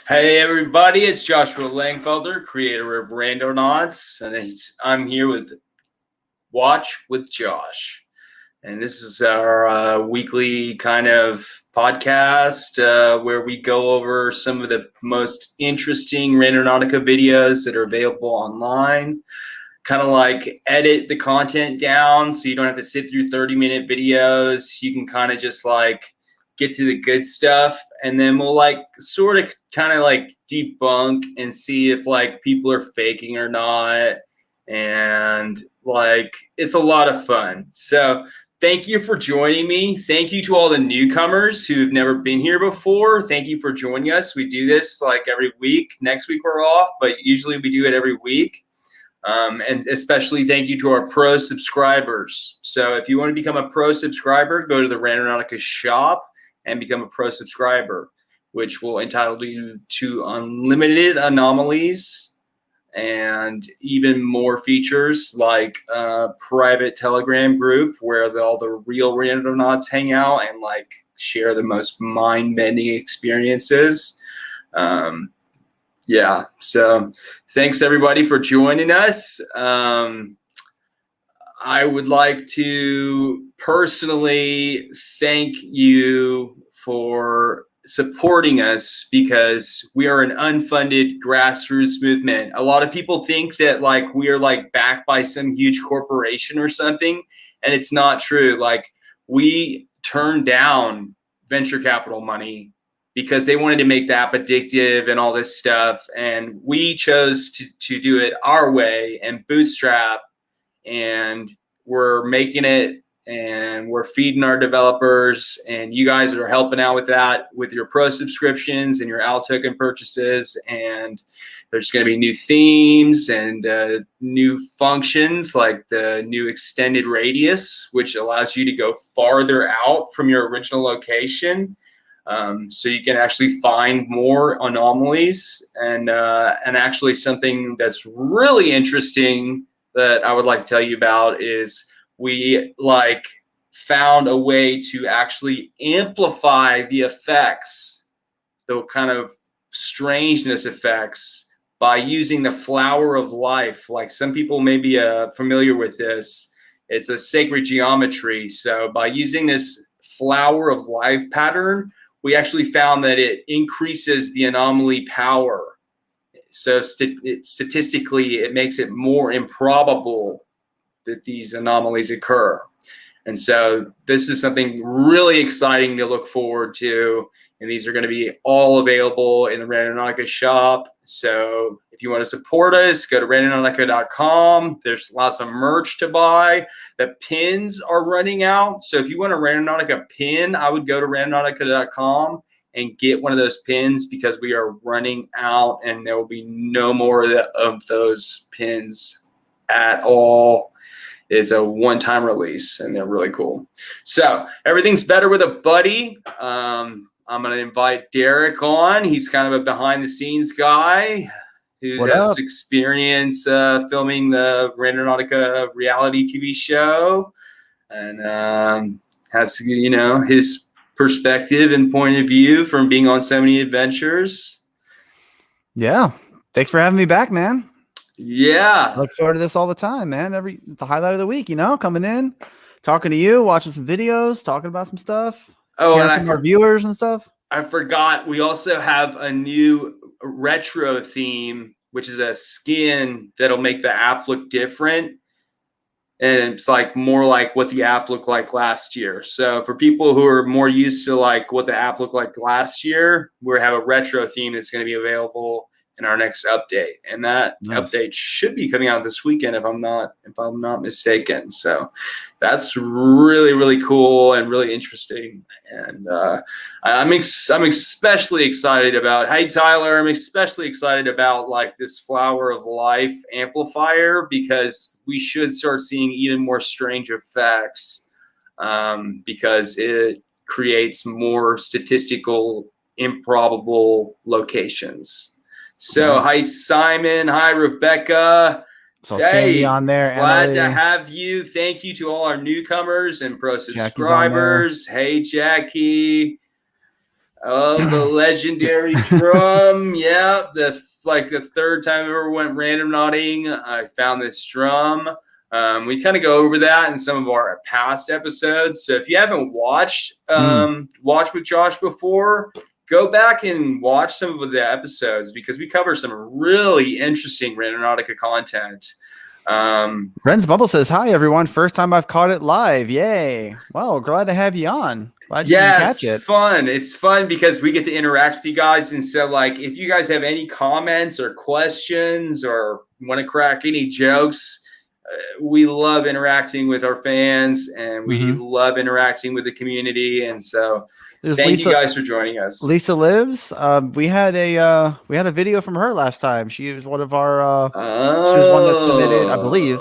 Hey everybody, it's Joshua Lengfelder, creator of Randonautica, and I'm here with Watch with Josh. And this is our weekly kind of podcast where we go over some of the most interesting Randonautica videos that are available online. Kind of like edit the content down so you don't have to sit through 30-minute videos. You can kind of just like get to the good stuff, and then we'll like sort of kind of like debunk and see if like people are faking or not. And like it's a lot of fun. So thank you for joining me. Thank you to all the newcomers who've never been here before. Thank you for joining us. We do this like every week. Next week we're off, but usually we do it every week. And especially thank you to our pro subscribers. So if you want to become a pro subscriber, go to the Randonautica shop and become a pro subscriber, which will entitle you to unlimited anomalies and even more features like a private Telegram group where all the real randonauts hang out and like share the most mind-bending experiences. Yeah, so thanks everybody for joining us. I would like to personally thank you for supporting us because we are an unfunded grassroots movement. A lot of people think that like we are like backed by some huge corporation or something, and it's not true. Like we turned down venture capital money because they wanted to make the app addictive and all this stuff. And we chose to do it our way and bootstrap, and we're making it and we're feeding our developers, and you guys are helping out with that with your pro subscriptions and your OWL token purchases. And there's going to be new themes and new functions like the new extended radius, which allows you to go farther out from your original location. So you can actually find more anomalies, and actually something that's really interesting that I would like to tell you about is we like found a way to actually amplify the effects, the kind of strangeness effects, by using the flower of life. Like some people may be familiar with this. It's a sacred geometry. So by using this flower of life pattern, we actually found that it increases the anomaly power. So statistically, it makes it more improbable that these anomalies occur. And so this is something really exciting to look forward to. And these are going to be all available in the Randonautica shop. So if you want to support us, go to randonautica.com. There's lots of merch to buy. The pins are running out. So if you want a Randonautica pin, I would go to randonautica.com and get one of those pins because we are running out and there will be no more of those pins at all. It's a one-time release and they're really cool. So everything's better with a buddy. I'm going to invite Derek on. He's kind of a behind-the-scenes guy who has experience filming the Randonautica reality TV show, and has, you know, his perspective and point of view from being on so many adventures. Yeah, thanks for having me back, man. Yeah, I look forward to this all the time, man. The highlight of the week, you know, coming in, talking to you, watching some videos, talking about some stuff. Oh, and from our viewers and stuff. I forgot, we also have a new retro theme, which is a skin that'll make the app look different. And it's like more like what the app looked like last year. So for people who are more used to like what the app looked like last year, we have a retro theme that's going to be available in our next update, and that update should be coming out this weekend if I'm not mistaken. So that's really, really cool and really interesting. And I'm especially excited about, hey Tyler, I'm especially excited about like this flower of life amplifier, because we should start seeing even more strange effects, because it creates more statistical improbable locations. So hi Simon, hi Rebecca. So Sandy on there. Glad to have you. Thank you to all our newcomers and pro subscribers. Hey Jackie. Oh, the legendary drum. Yeah, the third time I ever went randonauting, I found this drum. We kind of go over that in some of our past episodes. So if you haven't watched Watch with Josh before, go back and watch some of the episodes because we cover some really interesting Randonautica content. Ren's Bubble says, "Hi everyone, first time I've caught it live. Yay! Well, glad to have you on. Glad you can catch it. Fun. It's fun because we get to interact with you guys. And so, like, if you guys have any comments or questions or want to crack any jokes, we love interacting with our fans and we love interacting with the community. And so, thank you guys for joining us. Lisa Lives. We had a video from her last time. She was one of our. She was one that submitted, I believe.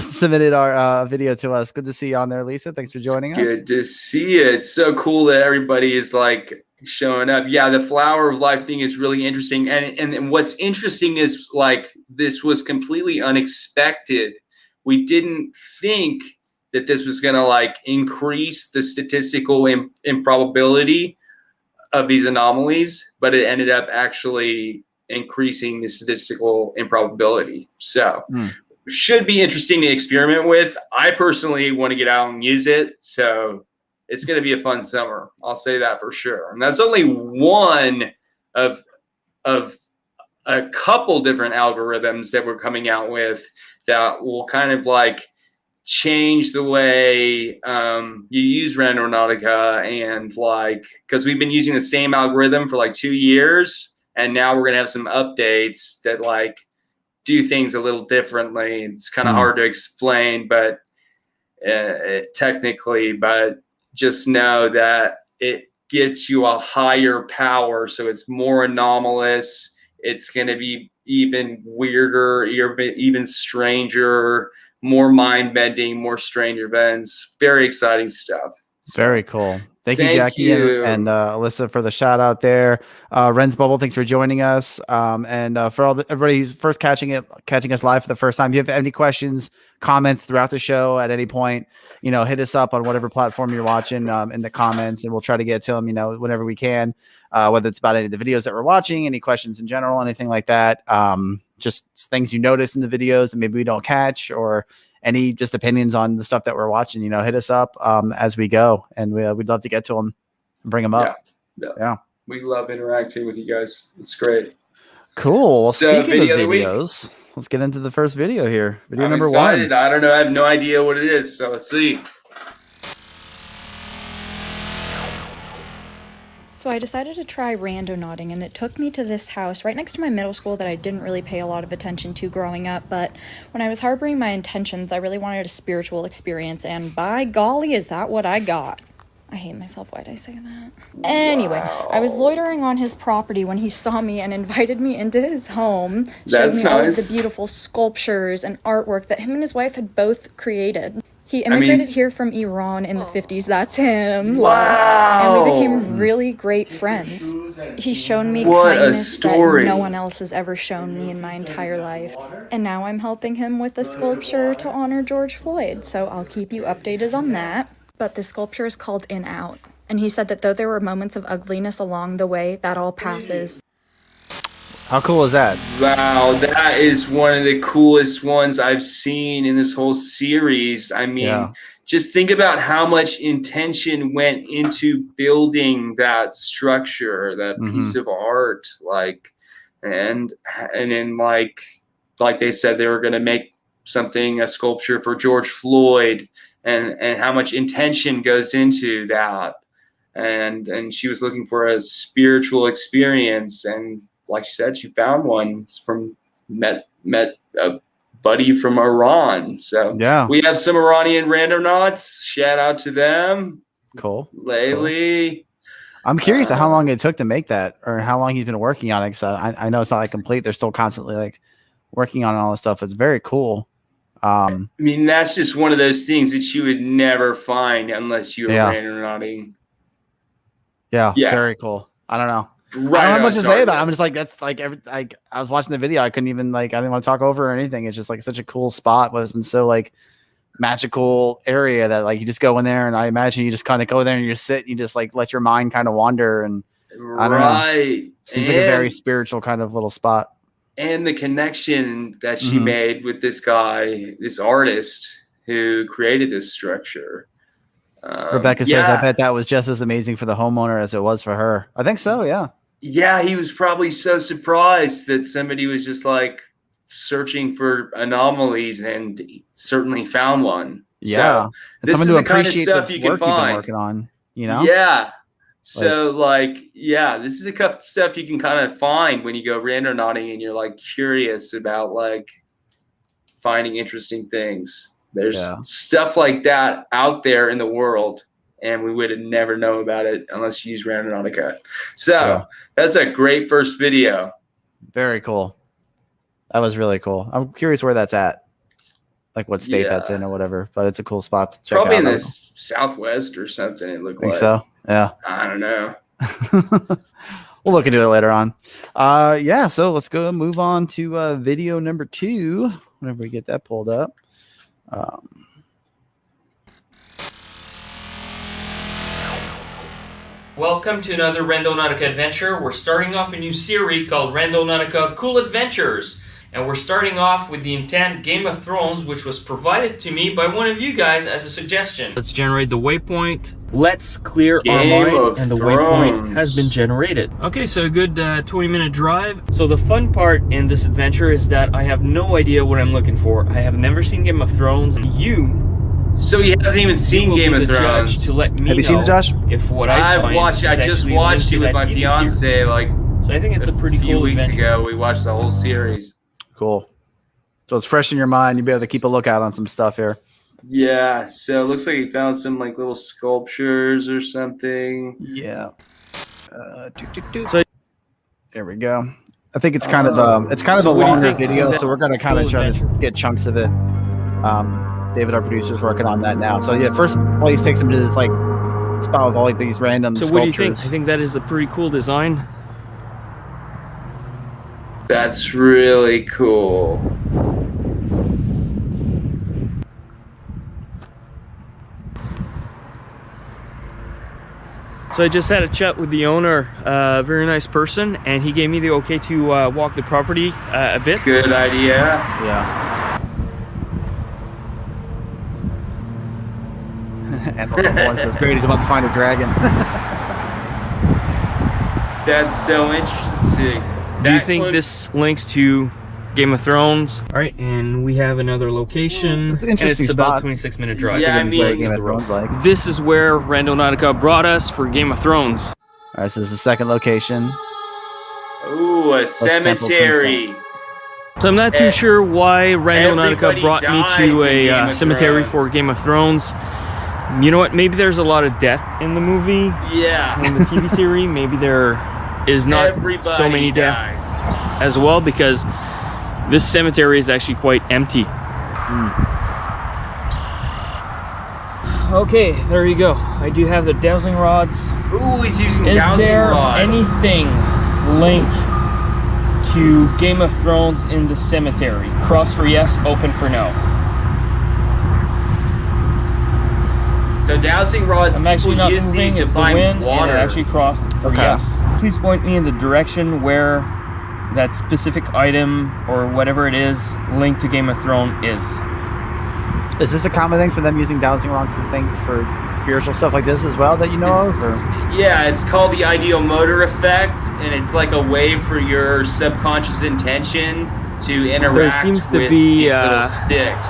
Submitted our video to us. Good to see you on there, Lisa. Thanks for joining us. Good to see you. It's so cool that everybody is like showing up. Yeah, the Flower of Life thing is really interesting. And what's interesting is like this was completely unexpected. We didn't think that this was going to like increase the statistical improbability of these anomalies, but it ended up actually increasing the statistical improbability. So should be interesting to experiment with. I personally want to get out and use it. So it's going to be a fun summer. I'll say that for sure. And that's only one of a couple different algorithms that we're coming out with that will kind of like change the way you use Randonautica, and like, because we've been using the same algorithm for like 2 years, and now we're going to have some updates that like do things a little differently. It's kind of hard to explain, but technically, but just know that it gets you a higher power. So it's more anomalous. It's going to be even weirder, even stranger, more mind-bending, more strange events. Very exciting stuff. Very cool. Thank you, Jackie and Alyssa, for the shout out there. Ren's Bubble, thanks for joining us. And for everybody who's first catching us live for the first time, if you have any questions, comments throughout the show at any point, hit us up on whatever platform you're watching in the comments, and we'll try to get to them, whenever we can, whether it's about any of the videos that we're watching, any questions in general, anything like that. Just things you notice in the videos that maybe we don't catch, or any just opinions on the stuff that we're watching, hit us up as we go, and we'd love to get to them and bring them up. Yeah. We love interacting with you guys. It's great. Cool. Well, so speaking of videos, let's get into the first video here. Video number excited. 1. I don't know. I have no idea what it is. So let's see. So I decided to try randonauting, and it took me to this house right next to my middle school that I didn't really pay a lot of attention to growing up, but when I was harboring my intentions, I really wanted a spiritual experience, and by golly, is that what I got. I hate myself. Why'd I say that? Anyway, I was loitering on his property when he saw me and invited me into his home. Showed me all of the beautiful sculptures and artwork that him and his wife had both created. He immigrated here from Iran in the 50s. That's him. Wow. And we became really great friends. He's shown me kindness that no one else has ever shown me in my entire life. And now I'm helping him with a sculpture to honor George Floyd. So I'll keep you updated on that. But the sculpture is called In Out. And he said that though there were moments of ugliness along the way, that all passes. How cool is that? Wow, that is one of the coolest ones I've seen in this whole series. I mean, just think about how much intention went into building that structure, that piece of art, like, and then like they said they were going to make a sculpture for George Floyd, and how much intention goes into that, and she was looking for a spiritual experience, and like she said, she found one from met a buddy from Iran. So we have some Iranian randonauts. Shout out to them. Cool. Layli. Cool. I'm curious how long it took to make that, or how long he's been working on it. So I know it's not like complete. They're still constantly like working on all this stuff. It's very cool. I mean, that's just one of those things that you would never find unless you were randonauting. Yeah. Very cool. I don't know. I don't have much to say about it. I'm just like, that's like I was watching the video. I couldn't even I didn't want to talk over or anything. It's just like such a cool spot. And so like magical area that like you just go in there, and I imagine you just kind of go there and you just sit and you just like let your mind kind of wander, and I don't know. Seems like a very spiritual kind of little spot. And the connection that she made with this guy, this artist who created this structure. Rebecca says, I bet that was just as amazing for the homeowner as it was for her. I think so, yeah. Yeah, he was probably so surprised that somebody was just like searching for anomalies and certainly found one. Yeah. So this is the kind of stuff you can find. You've been working on, you know? Yeah. So this is the kind of stuff you can kind of find when you go randonauting and you're like curious about like finding interesting things. There's stuff like that out there in the world, and we would have never known about it unless you use Randonautica. So that's a great first video. Very cool. That was really cool. I'm curious where that's at, like what state that's in or whatever. But it's a cool spot to check out. Probably in the Southwest or something. It looked like. Think so? Yeah. I don't know. We'll look into it later on. So let's go move on to video number 2. Whenever we get that pulled up. Welcome to another Randonautica adventure. We're starting off a new series called Randonautica Cool Adventures. And we're starting off with the intent Game of Thrones, which was provided to me by one of you guys as a suggestion. Let's generate the waypoint. Let's clear our mind, and the waypoint has been generated. Okay, so a good 20-minute drive. So the fun part in this adventure is that I have no idea what I'm looking for. I have never seen Game of Thrones. So he hasn't even seen Game of Thrones. To let me Have you seen it, Josh? If what I watched. I just watched it with my fiance like. So I think it's a pretty few cool weeks adventure. ago. We watched the whole series. Cool. So it's fresh in your mind. You'll be able to keep a lookout on some stuff here. Yeah. So it looks like he found some like little sculptures or something. Yeah. So there we go. I think it's kind of a longer video, so we're gonna kind of try to get chunks of it. David, our producer, is working on that now. So yeah, first place takes him to this like spot with all like these random sculptures. What do you think? I think that is a pretty cool design. That's really cool. So I just had a chat with the owner, a very nice person, and he gave me the okay to walk the property a bit. Good idea. Yeah. And one says, great, he's about to find a dragon. That's so interesting. Do you think this links to Game of Thrones? All right, and we have another location. It's an interesting and it's spot. about 26-minute drive. Yeah, I mean, Game of Thrones like. This is where Randonautica brought us for Game of Thrones. All right, this is the second location. Ooh, a cemetery. So I'm not too sure why Randonautica brought me to a cemetery for Game of Thrones. You know what? Maybe there's a lot of death in the movie. Yeah. In the TV series, maybe there is not so many deaths as well, because this cemetery is actually quite empty. Okay, there you go. I do have the dowsing rods. Ooh, he's using Is dowsing there rods. anything linked to Game of Thrones in the cemetery? Cross for yes, open for no. So dowsing rods, I'm actually not use moving, these to it's the find wind, water. and it actually crossed for yes. Please point me in the direction where that specific item or whatever it is linked to Game of Thrones is. Is this a common thing for them using dowsing rods and things for spiritual stuff like this as well that you know of? Or? Yeah, it's called the ideal motor effect, and it's like a way for your subconscious intention to interact There seems to with be these little sticks.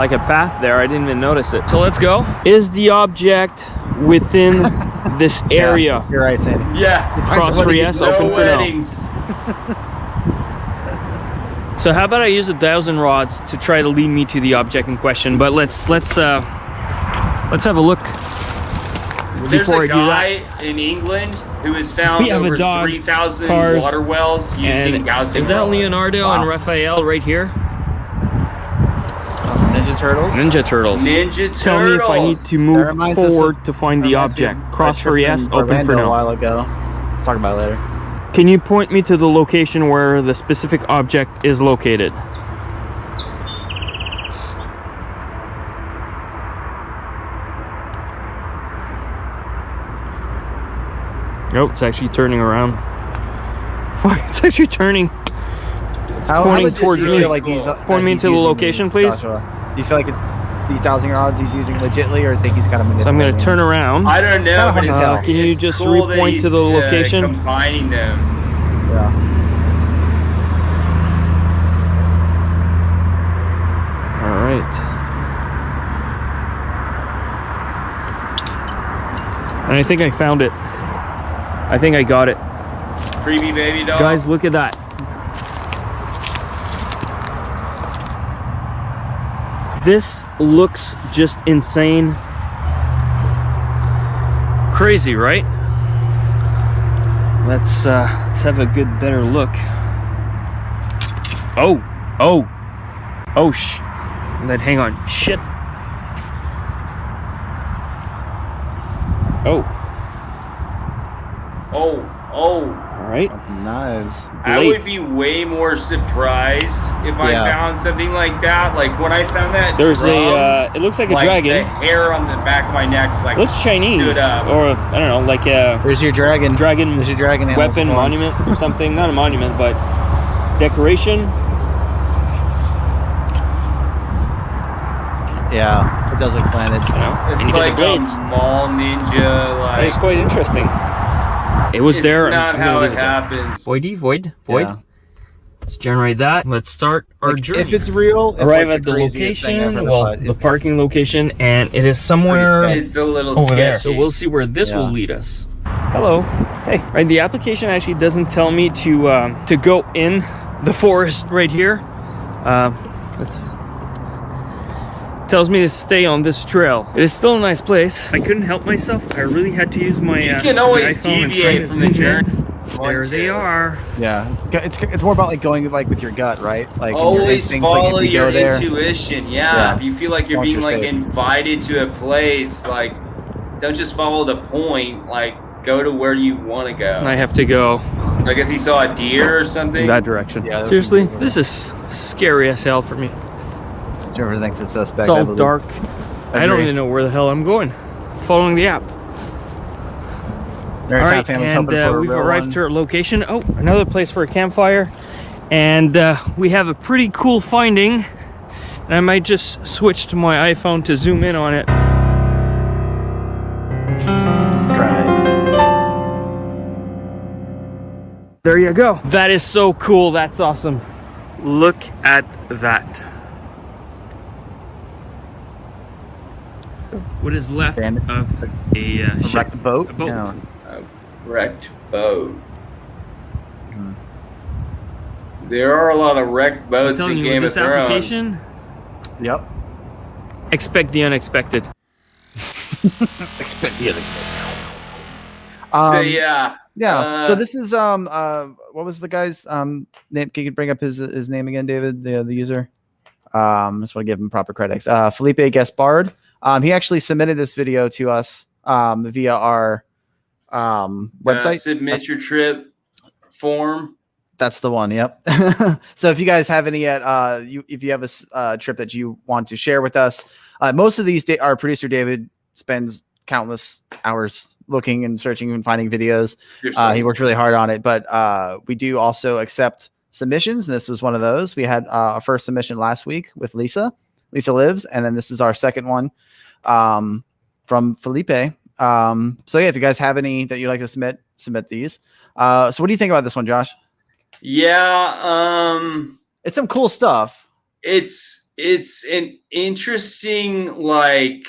like a path there. I didn't even notice it. So let's go. Is the object within this area? Yeah, you're right, Sandy. Yeah. Cross for yes, No open for weddings. no. So how about I use 1,000 rods to try to lead me to the object in question? But let's have a look. There's Before a I do guy in England who has found We have a over dog, 3,000 cars, water wells using dowsing is that rods. Leonardo and Raphael right here? Ninja Turtles. Ninja Turtles. Ninja Turtles. Tell me if I need to move reminds us forward to find the object. Cross for yes, open for a no. while ago. Talk about it later. Can you point me to the location where the specific object is located? Oh, it's actually turning around. Fuck, it's actually turning. How pointing much towards do you me. feel like Point me into the location, please. Joshua? Do you feel like it's these dowsing rods he's using legitly, or think he's kind of So I'm manipulating? going to turn around. I don't know, but it's, can you it's just cool that repoint to the he's, location? combining them. Yeah. All right. And I think I found it. I think I got it. Creepy baby doll. Guys, look at that. This looks just insane. Crazy, right? Let's have a good, better look. Oh, then hang on. Shit. Oh. Oh. All right. Some knives. I would be way more surprised if I found something like that. Like when I found that There's drum, it looks like a like dragon. the hair on the back of my neck, like Looks Chinese, stood up. or I don't know, like a There's your dragon. There's your dragon weapon monument or something. Not a monument, but decoration. Yeah, it does look planted. You know, and It's you get like the blades. a mall ninja. Like It's quite interesting. It was it's there. not I'm how gonna it leave there. happens. Void. Yeah. Let's generate that. Let's start our journey. If it's real, it's Arrive like at the craziest thing location, ever, well, but the it's- parking location, and it is somewhere It's a little over there. sketchy. So we'll see where this will Yeah. lead us. Hello. Hey. Right. The application actually doesn't tell me to go in the forest right here. Tells me to stay on this trail. It is still a nice place. I couldn't help myself. I really had to use my. You can always iPhone and deviate try to from the zoom in. journey. There they are. Yeah, it's more about like going like with your gut, right? Like your Always instincts, like, follow if you your go there. intuition. Yeah. Yeah. If you feel like you're Once being you're like safe. invited to a place, like don't just follow the point. Like go to where you want to go. I have to go I guess he saw a deer or something. in that direction. Yeah, there's Seriously, some- this is scary as hell for me. Whichever thinks it's suspect. It's I all believe. dark. I don't Agree. even know where the hell I'm going. Following the app. There's All our right, family's and hoping for a we've real arrived one. to our location. Oh, another place for a campfire. And we have a pretty cool finding. And I might just switch to my iPhone to zoom in on it. There you go. That is so cool. That's awesome. Look at that. What is left Bandit. of a ship? Wrecked boat. A boat. No. A wrecked boat. Hmm. There are a lot of wrecked I'm boats telling in you, Game with of this Thrones. application, Yep. expect the unexpected. Expect the unexpected. So yeah. Yeah. So this is what was the guy's name? Can you bring up his name again, David? The user. Just want to give him proper credits. Felipe Gaspard. He actually submitted this video to us via our website. Submit your trip form. That's the one. Yep. So if you guys have any yet, if you have a trip that you want to share with us, most of these, our producer David spends countless hours looking and searching and finding videos. He worked really hard on it, but we do also accept submissions. And this was one of those. We had our first submission last week with Lisa Lives, and then this is our second one from Felipe. So yeah, if you guys have any that you'd like to submit these. So what do you think about this one, Josh? Yeah, It's some cool stuff. it's an interesting like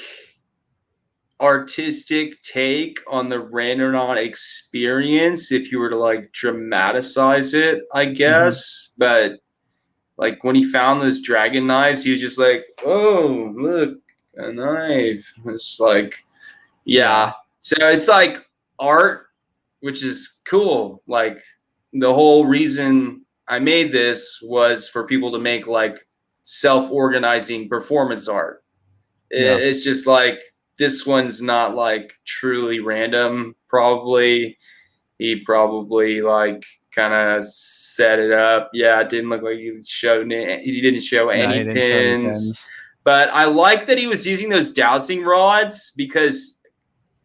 artistic take on the Randonaut experience if you were to like dramatize it, I guess. But like when he found those dragon knives, he was just like, "Oh, look, a knife." It's like, yeah. So it's like art, which is cool. Like the whole reason I made this was for people to make like self-organizing performance art. Yeah. It's just like this one's not like truly random. Probably he probably like kind of set it up. Yeah, it didn't look like he didn't show any pins. But I like that he was using those dowsing rods because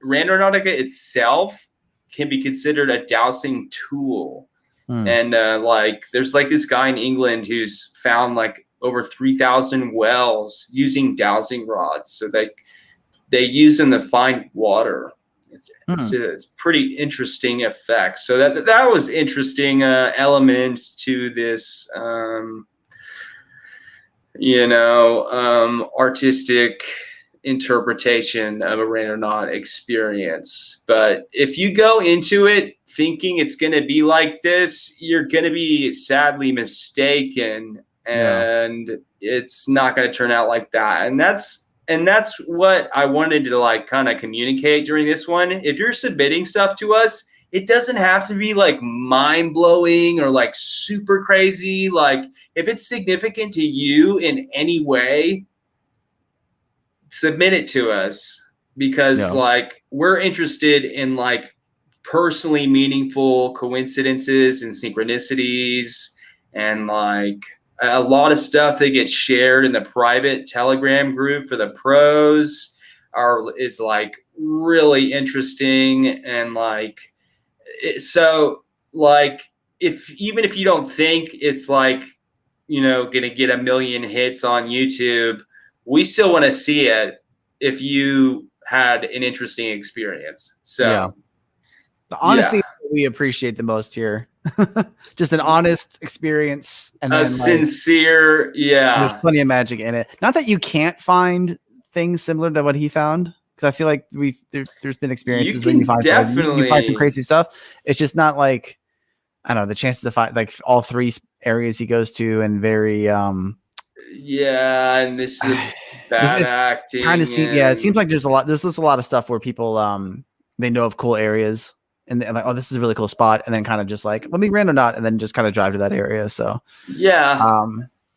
Randonautica itself can be considered a dowsing tool. Hmm. And like there's like this guy in England who's found like over 3,000 wells using dowsing rods. So they use them to find water. It's pretty interesting effect. So that was interesting element to this artistic interpretation of a randonaut experience. But if you go into it thinking it's going to be like this, you're going to be sadly mistaken, and it's not going to turn out like that. And that's what I wanted to like kind of communicate during this one. If you're submitting stuff to us, it doesn't have to be like mind blowing or like super crazy. Like if it's significant to you in any way, submit it to us, because like we're interested in like personally meaningful coincidences and synchronicities, and like a lot of stuff that gets shared in the private Telegram group for the pros is like really interesting. And like so like even if you don't think it's like gonna get a million hits on YouTube, we still want to see it if you had an interesting experience. So the honesty we appreciate the most here. Just an honest experience, and then sincere. There's plenty of magic in it. Not that you can't find things similar to what he found, because I feel like there's been experiences when you find some crazy stuff. It's just not like, I don't know, the chances to find like all three areas he goes to, and very and this is bad acting. Kind of it seems like there's just a lot of stuff where people they know of cool areas, and they're like, oh, this is a really cool spot, and then kind of just like, let me randonaut, and then just kind of drive to that area. So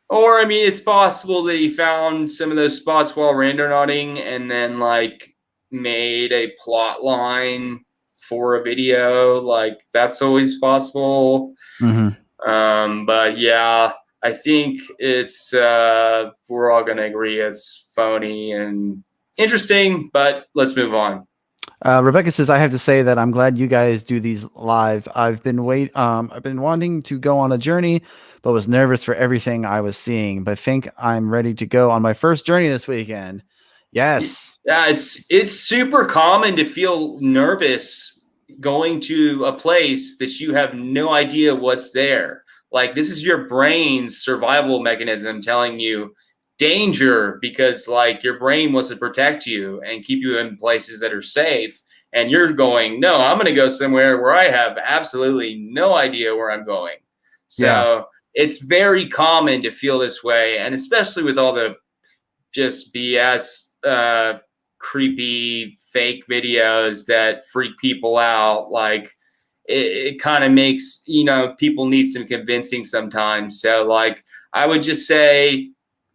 or I mean, it's possible that you found some of those spots while randonauting, and then like made a plot line for a video. Like that's always possible. But yeah, I think it's we're all gonna agree it's phony and interesting. But let's move on. Rebecca says, I have to say that I'm glad you guys do these live. I've been wanting to go on a journey, but was nervous for everything I was seeing, but think I'm ready to go on my first journey this weekend. Yes. Yeah, it's super common to feel nervous going to a place that you have no idea what's there. Like this is your brain's survival mechanism telling you danger, because like your brain wants to protect you and keep you in places that are safe, and you're going, no, I'm going to go somewhere where I have absolutely no idea where I'm going. So it's very common to feel this way, and especially with all the just BS creepy fake videos that freak people out. Like it kind of makes people need some convincing sometimes. So like I would just say,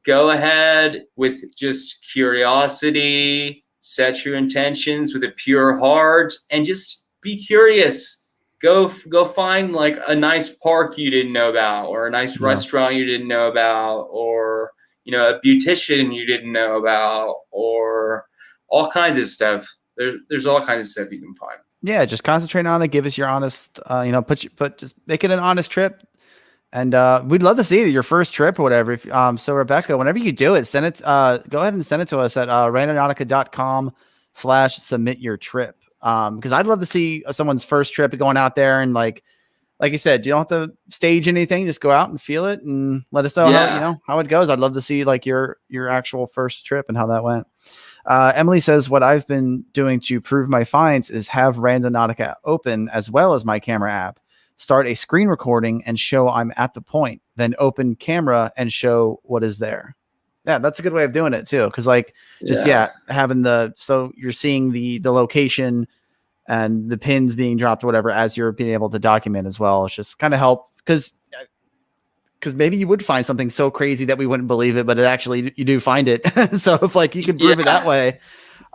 go ahead with just curiosity, set your intentions with a pure heart, and just be curious. Go find like a nice park you didn't know about, or a nice restaurant you didn't know about, or a beautician you didn't know about, or all kinds of stuff. There's all kinds of stuff you can find. Yeah, just concentrate on it. Give us your honest, just make it an honest trip. And we'd love to see your first trip or whatever. So Rebecca, whenever you do it, send it. Go ahead and send it to us at randonautica.com/submit your trip. Because I'd love to see someone's first trip going out there, and like you said, you don't have to stage anything. Just go out and feel it, and let us know how it goes. I'd love to see like your actual first trip and how that went. Emily says, what I've been doing to prove my finds is have Randonautica open as well as my camera app. Start a screen recording and show I'm at the point, then open camera and show what is there. Yeah, that's a good way of doing it too. Cause like having so you're seeing the location and the pins being dropped or whatever as you're being able to document as well. It's just kind of help because maybe you would find something so crazy that we wouldn't believe it, but it actually you do find it. So if like you could prove it that way.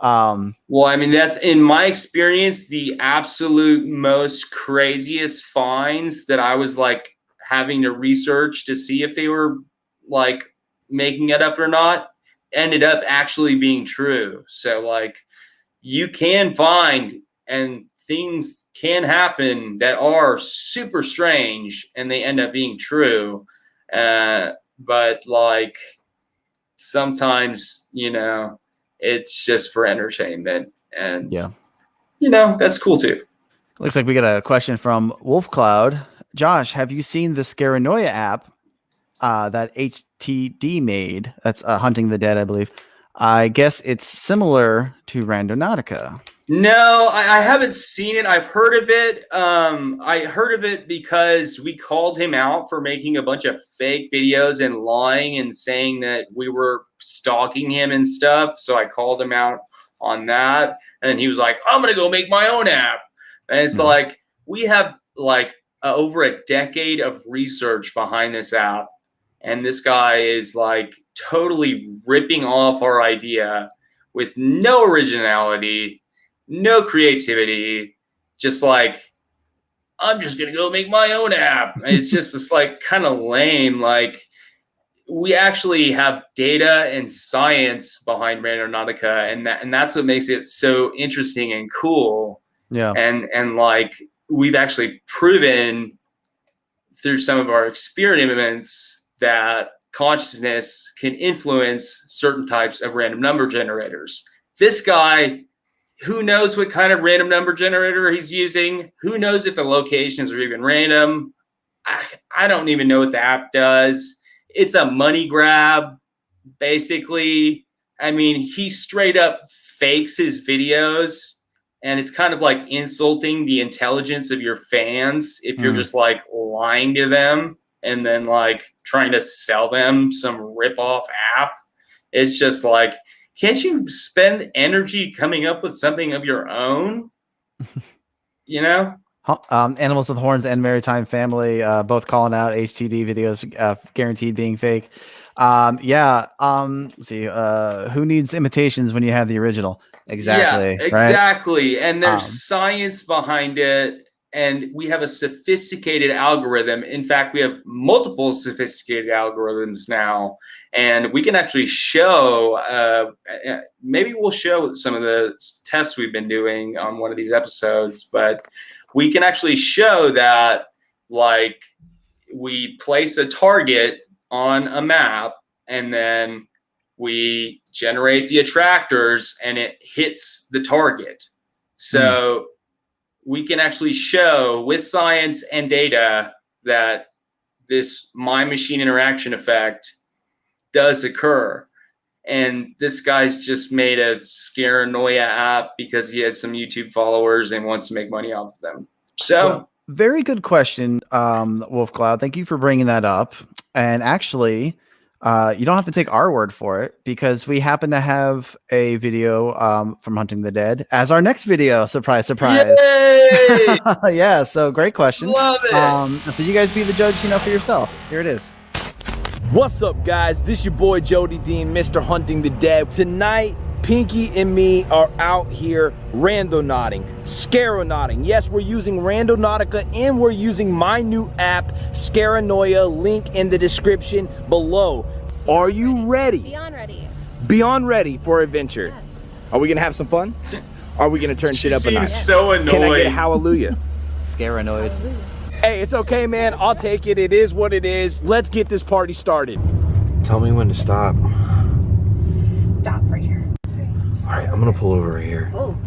Well, I mean, that's in my experience, the absolute most craziest finds that I was like having to research to see if they were like making it up or not ended up actually being true. So like you can find and things can happen that are super strange and they end up being true. But like sometimes, it's just for entertainment, and that's cool too. Looks like we got a question from Wolf Cloud. Josh, have you seen the Scaranoia app that HTD made? That's Hunting the Dead, I believe. I guess it's similar to Randonautica. No, I haven't seen it. I've heard of it. I heard of it because we called him out for making a bunch of fake videos and lying and saying that we were stalking him and stuff. So I called him out on that. And he was like, I'm going to go make my own app. And it's like, we have like over a decade of research behind this app. And this guy is like totally ripping off our idea with no originality, no creativity, just like, I'm just going to go make my own app. And it's just this like kind of lame. Like, we actually have data and science behind Randonautica, and that's what makes it so interesting and cool. Yeah. And like, we've actually proven through some of our experiments that consciousness can influence certain types of random number generators. This guy, who knows what kind of random number generator he's using? Who knows if the locations are even random? I don't even know what the app does. It's a money grab, basically. I mean, he straight up fakes his videos, and it's kind of like insulting the intelligence of your fans if you're just like lying to them and then like trying to sell them some rip-off app. It's just like, can't you spend energy coming up with something of your own? Animals with Horns and Maritime Family both calling out HTD videos guaranteed being fake. Let's see. Who needs imitations when you have the original? Exactly. Yeah, exactly. Right? And there's science behind it. And we have a sophisticated algorithm. In fact, we have multiple sophisticated algorithms now. And we can actually show, maybe we'll show some of the tests we've been doing on one of these episodes, but we can actually show that, like, we place a target on a map and then we generate the attractors and it hits the target. So we can actually show with science and data that this mind-machine interaction effect does occur. And this guy's just made a Scaranoia app because he has some YouTube followers and wants to make money off of them. So, very good question, Wolf Cloud. Thank you for bringing that up. And actually, you don't have to take our word for it because we happen to have a video from Hunting the Dead as our next video. Surprise, surprise. Yay! Yeah, so great question. Love it. So you guys be the judge, for yourself. Here it is. What's up, guys? This your boy Jody Dean, Mr. Hunting the Dead. Tonight, Pinky and me are out here randonauting, scaronauting. Yes, we're using Randonautica and we're using my new app, Scaranoia. Link in the description below. Are you ready? Beyond ready. Beyond ready for adventure. Yes. Are we gonna have some fun? Are we gonna turn shit up a notch? So annoying. Can I get a hallelujah? Scaranoid. Hey, it's okay, man. I'll take it. It is what it is. Let's get this party started. Tell me when to stop. Stop right here. All right, I'm gonna pull over right here. Oh.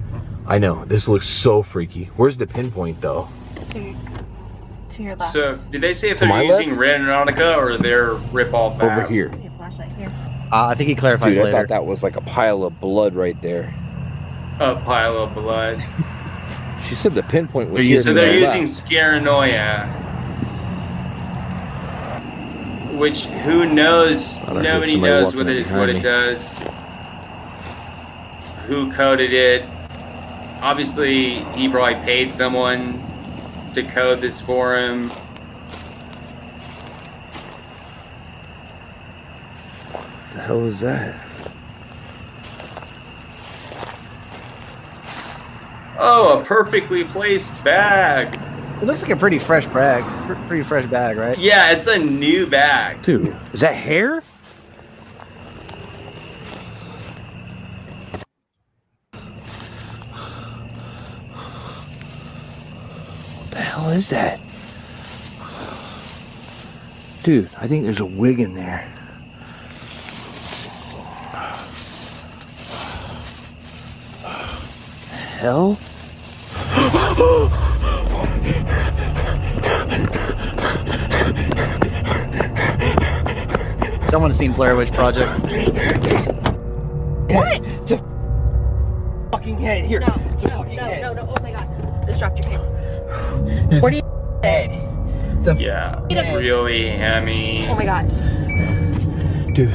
I know, this looks so freaky. Where's the pinpoint though? To your left. So, did they say if To they're my using Randonautica or their rip-off Over app? here. Okay, flashlight here. I think he clarifies Dude, I later. thought that was like a pile of blood right there. A pile of blood. She said the pinpoint was They're here. using So they're to the using left. Scaranoia, which who knows? I heard Nobody somebody knows walking what up it behind me. does. Who coded it? Obviously, he probably paid someone to code this for him. The hell is that? Oh, a perfectly placed bag. It looks like a pretty fresh bag. Pretty fresh bag, right? Yeah, it's a new bag. Dude, is that hair? is that? Dude, I think there's a wig in there. Hell? Someone's seen Blair Witch Project. What? It's a fucking head. Here. No, It's a no, fucking no, head. no, no. Oh my god. Just dropped your camera. What do you say? It's a Yeah, Head. really hammy. Oh my god. dude.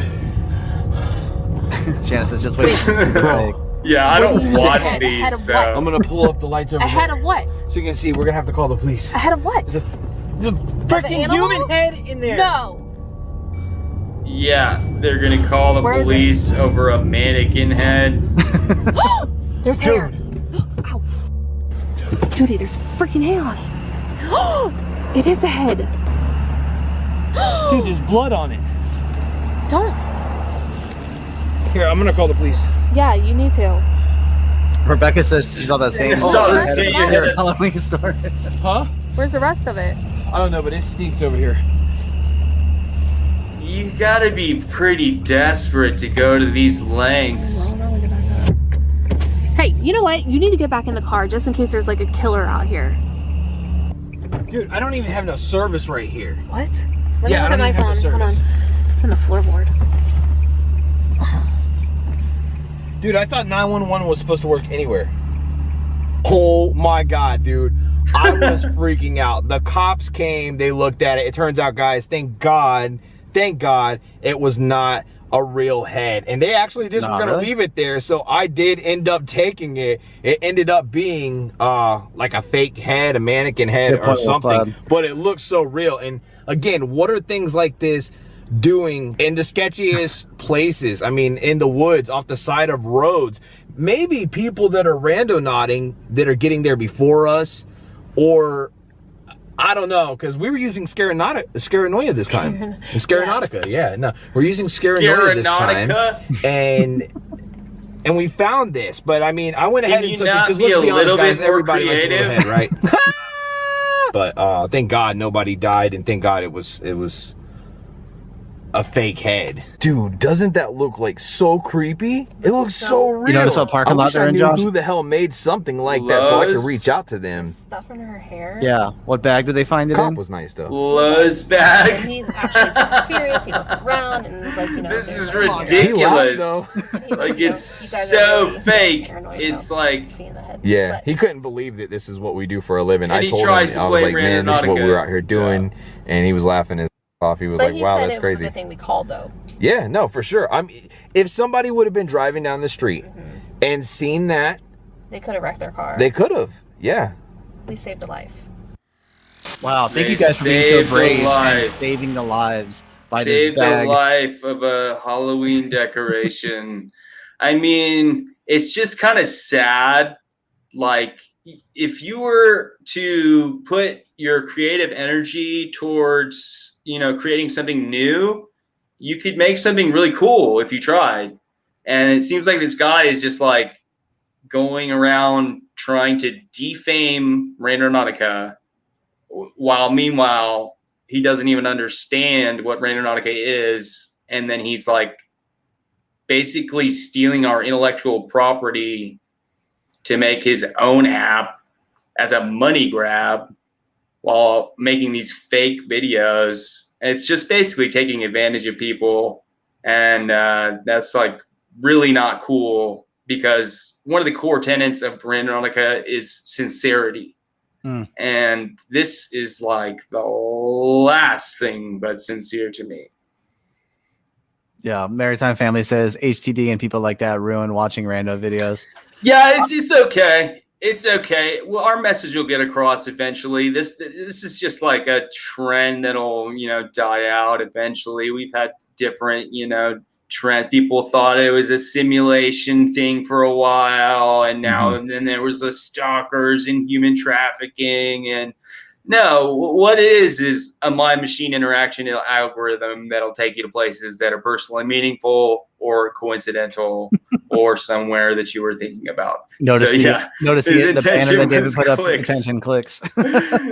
Janice is just waiting. Bro. Yeah, I don't watch Ahead these of what? though. I'm gonna pull up the lights over Ahead there. of what? So you can see, we're gonna have to call the police. Ahead of what? There's a freaking animal? human head in there. No. Yeah, they're gonna call the Where is it? police over a mannequin head. There's hair. Dude. Ow. Judy, there's freaking hair on it. It is the head. Dude, there's blood on it. Don't. Here, I'm gonna call the police. Yeah, you need to. Rebecca says she saw that same Saw the head same in her head. Halloween story. Huh? Where's the rest of it? I don't know, but it stinks over here. You gotta be pretty desperate to go to these lengths. Hey, you know what? You need to get back in the car just in case there's like a killer out here. Dude, I don't even have no service right here. What? Let me Yeah, I look at don't my even have phone. the Hold on. service. It's in the floorboard. Dude, I thought 911 was supposed to work anywhere. Oh my God, dude. I was freaking out. The cops came, they looked at it. It turns out, guys, thank God, it was not a real head. And they actually just were gonna really? leave it there. So I did end up taking it. It ended up being like a fake head, a mannequin head Good or point, well something. played. But it looks so real. And again, what are things like this doing in the sketchiest places? I mean, in the woods, off the side of roads. Maybe people that are randonauting that are getting there before us, or I don't know, because we were using Scaranoia this time. Scaranautica, yeah. No, we're using Scaranoia this time, and we found this. But I mean, I went ahead and you took it not because be let's a be honest, little guys, bit more everybody likes a little creative? head, right? But thank God nobody died, and thank God it was a fake head. Dude, doesn't that look like so creepy? It looks so real. You notice what parking lot they're in, I wish I Josh? knew who the hell made something like that so I could Lowe's? reach out to them. Stuff in her hair. Yeah. What bag did they find it Cop in? was nice though. Lowe's And bag. he actually took it serious. He looked around and was like, you know, This there's is a log. ridiculous. though. He's Like, you know, it's you guys are so really fake. paranoid It's about like, seeing the head. Yeah, But he couldn't believe that this is what we do for a living. And I he told tries him, to I was blame like, man, this is what Randonautica. we're out here doing, and he was laughing his off. He was like, he wow, said that's it crazy. was the thing we called though. Yeah, no, for sure. I mean, if somebody would have been driving down the street and seen that, They could have wrecked their car. they could have. Yeah. We saved a life. Wow. Thank They you guys for being so saved a brave and life. saving the lives by saved this the bag. life of a Halloween decoration. I mean, it's just kind of sad. Like, if you were to put your creative energy towards, you know, creating something new, you could make something really cool if you tried. And it seems like this guy is just like going around trying to defame Randonautica, while meanwhile he doesn't even understand what Randonautica is, and then he's like basically stealing our intellectual property to make his own app as a money grab while making these fake videos. And it's just basically taking advantage of people, and that's like really not cool, because one of the core tenets of Randonautica is sincerity. And this is like the last thing but sincere to me. Yeah. Maritime Family says HTD and people like that ruin watching rando videos. Yeah, it's okay. It's okay. Well, our message will get across eventually. This is just like a trend that'll, you know, die out eventually. We've had different, you know, trend. People thought it was a simulation thing for a while, and now and then there was the stalkers and human trafficking, and No, what it is a mind-machine interaction algorithm that'll take you to places that are personally meaningful or coincidental or somewhere that you were thinking about. Noticing his the banner that David put up, clicks. attention clicks.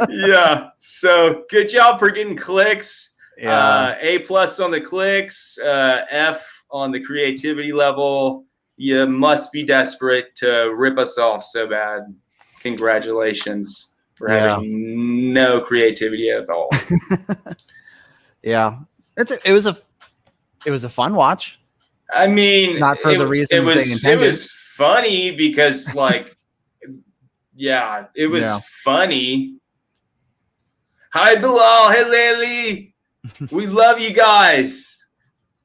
Yeah. So good job for getting clicks. Yeah. A+ on the clicks, F on the creativity level. You must be desperate to rip us off so bad. Congratulations for having no creativity at all. Yeah. It was a fun watch. I mean, not for the reasons they intended. It was funny because, like, it was funny. Hi, Bilal. Hey, Lily. We love you guys.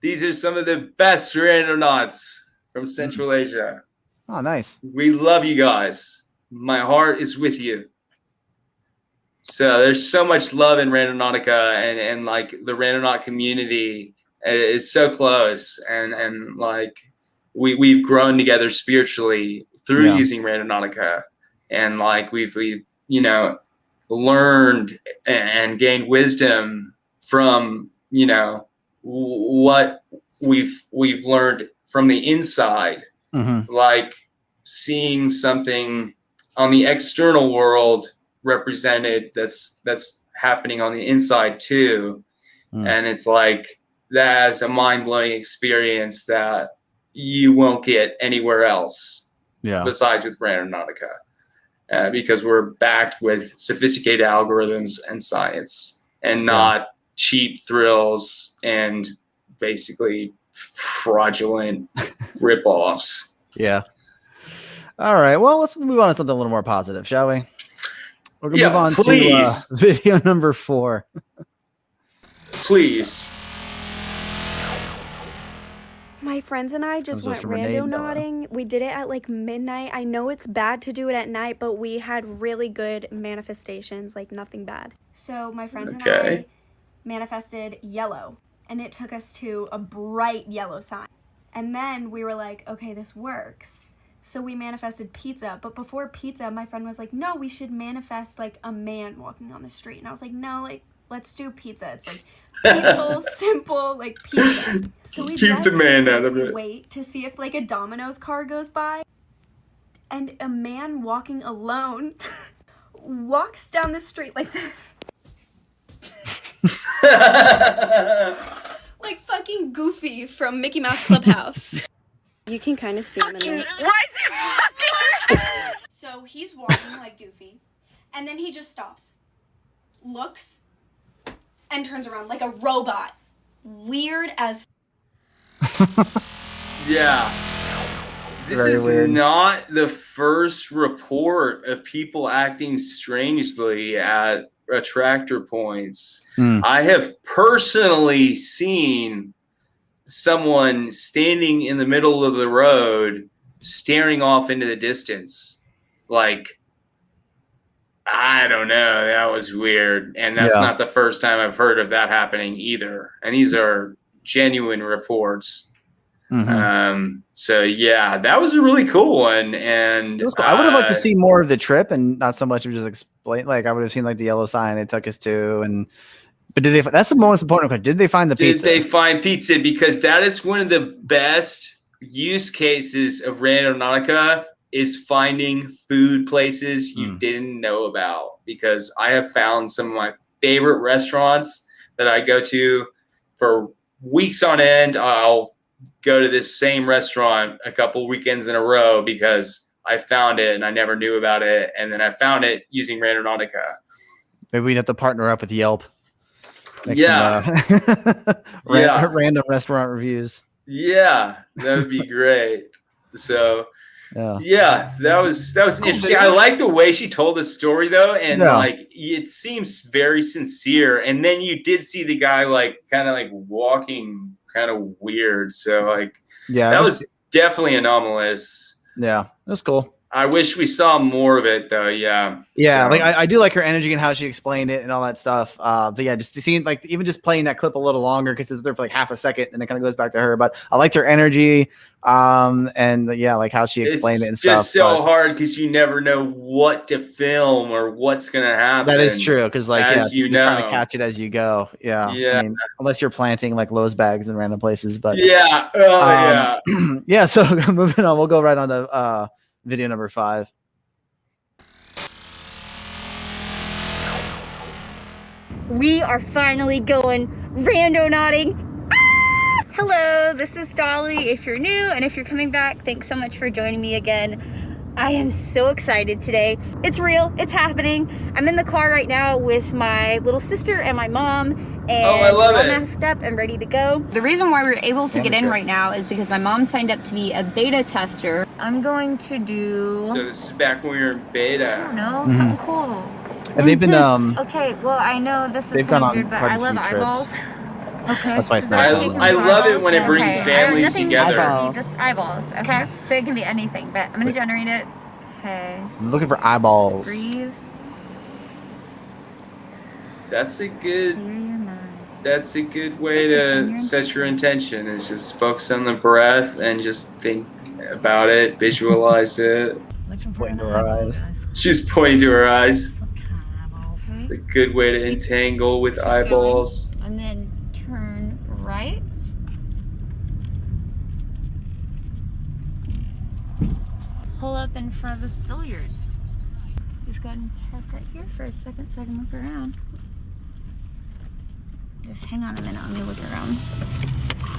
These are some of the best randonauts from Central Asia. Oh, nice. We love you guys. My heart is with you. So there's so much love in Randonautica, and like the Randonaut community is so close, and like we've grown together spiritually through using Randonautica, and like we've learned and gained wisdom from what we've learned from the inside, like seeing something on the external world represented that's happening on the inside too. And it's like that's a mind-blowing experience that you won't get anywhere else besides with Randonautica, because we're backed with sophisticated algorithms and science, and not cheap thrills and basically fraudulent rip-offs. Yeah. All right. Well, let's move on to something a little more positive, shall we? We're going to move on to video number 4. Please. My friends and I just went randonauting. We did it at like midnight. I know it's bad to do it at night, but we had really good manifestations, like nothing bad. So my friends and I manifested yellow, and it took us to a bright yellow sign. And then we were like, okay, this works. So we manifested pizza, but before pizza, my friend was like, no, we should manifest like a man walking on the street. And I was like, no, like, let's do pizza. It's like peaceful, simple, like pizza. So we keep the man out of it. Wait to see if like a Domino's car goes by, and a man walking alone walks down the street like this. Like fucking Goofy from Mickey Mouse Clubhouse. You can kind of see him in this. Why is he walking? So he's walking like Goofy, and then he just stops, looks, and turns around like a robot. Weird as. Yeah. This is not the first report of people acting strangely at attractor points. I have personally seen someone standing in the middle of the road staring off into the distance. Like, I don't know, that was weird, and that's not the first time I've heard of that happening either, and these are genuine reports. So yeah, that was a really cool one, and it was cool. I would have liked to see more of the trip and not so much of just explain. Like, I would have seen like the yellow sign they took us to, but did they? That's the most important question. Did they find the pizza? Did they find pizza? Because that is one of the best use cases of Randonautica, is finding food places you didn't know about. Because I have found some of my favorite restaurants that I go to for weeks on end. I'll go to this same restaurant a couple weekends in a row because I found it and I never knew about it. And then I found it using Randonautica. Maybe we'd have to partner up with Yelp. Random restaurant reviews. Yeah, that would be great. So that was interesting. I like the way she told the story though, and like it seems very sincere. And then you did see the guy like kind of like walking kind of weird. So like that was definitely anomalous. Yeah, that's cool. I wish we saw more of it though. Yeah. Yeah, like I do like her energy and how she explained it and all that stuff. But yeah, just seeing like even just playing that clip a little longer because it's there for like half a second and it kind of goes back to her. But I liked her energy, and yeah, like how she explained it and stuff. It's just so hard because you never know what to film or what's gonna happen. That is true because like you're just trying to catch it as you go. Yeah, I mean, unless you're planting like Lowe's bags in random places. But yeah, yeah. So moving on, we'll go right on to video number 5. We are finally going randonauting. Ah! Hello, this is Dolly. If you're new and if you're coming back, thanks so much for joining me again. I am so excited today. It's real, it's happening. I'm in the car right now with my little sister and my mom, and I love we're all masked up and ready to go. The reason why we're able to get in right now is because my mom signed up to be a beta tester. I'm going to do... So this is back when we were in beta. I don't know, something cool. And they've been okay, well I know this is kind of weird, but I love eyeballs. Okay. That's why it's nice. I love it when it brings families together. Just eyeballs, okay? So it can be anything, but I'm gonna generate it. Okay. I'm looking for eyeballs. Breathe. That's a good way to set your intention. Is just focus on the breath and just think about it, visualize it. Pointing to her eyes. She's pointing to her eyes. A good way to entangle with eyeballs. And then turn right. Pull up in front of this billiards. Just go ahead and park right here for a second so I can look around. Just hang on a minute, let me look around.